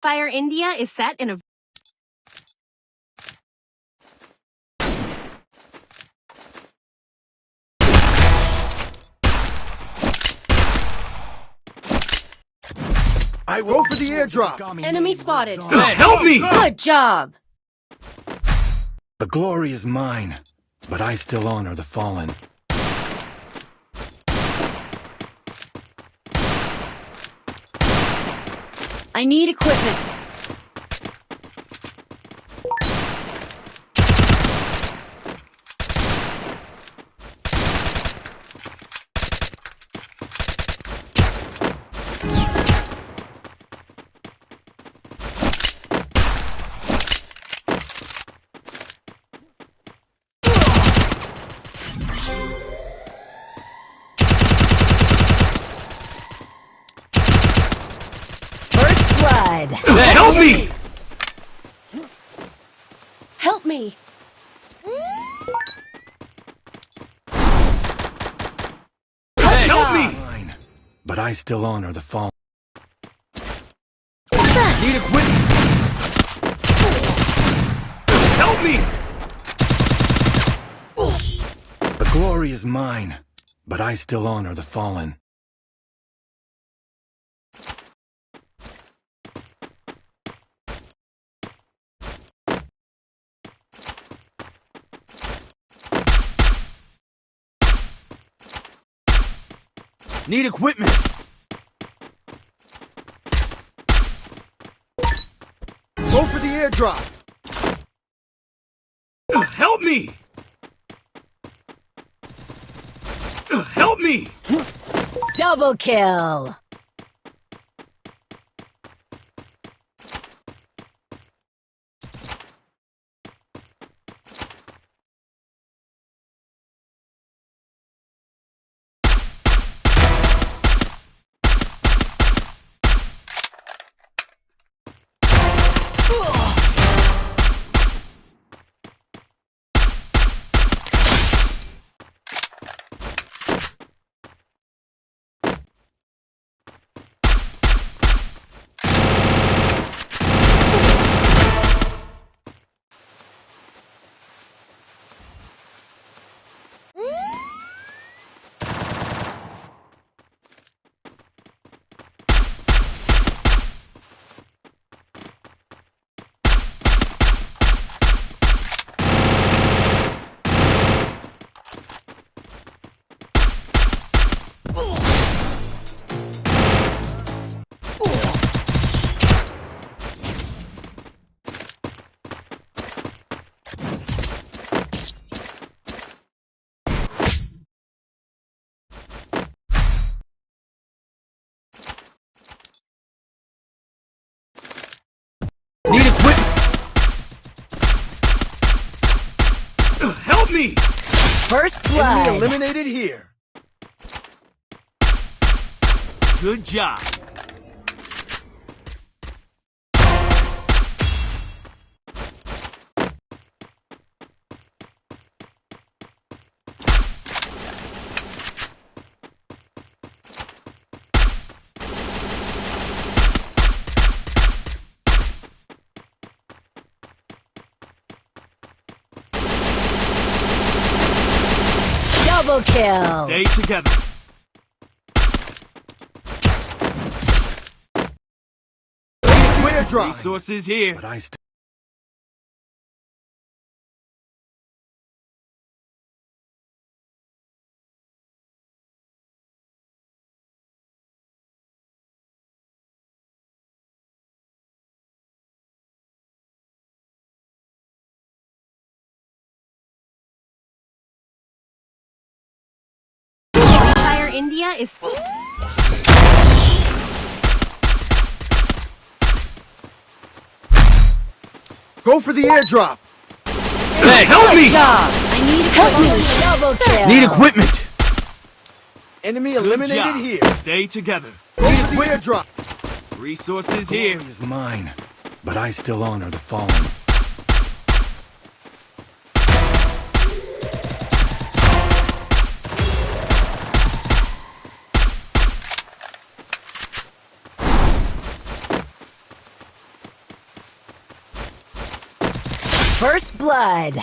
Fire India is set in a... I will go for the airdrop. Enemy spotted. Hey, help me! Good job. The glory is mine, but I still honor the fallen. I need equipment. Hey, help me! Help me! Hey, help me! Mine, but I still honor the fallen. Need equipment! Help me! The glory is mine, but I still honor the fallen. Need equipment! Go for the airdrop! Help me! Help me! Double kill! Need equipment! Help me! First blood! Enemy eliminated here! Good job! Double kill! Stay together. Airdrop! Resources here. But I still... Fire India is... Go for the airdrop! Hey, help me! Good job! I need equipment! Double kill! Need equipment! Enemy Good eliminated job. here! Stay together. Go for the airdrop! Resources The here. glory is mine, but I still honor the fallen. First blood.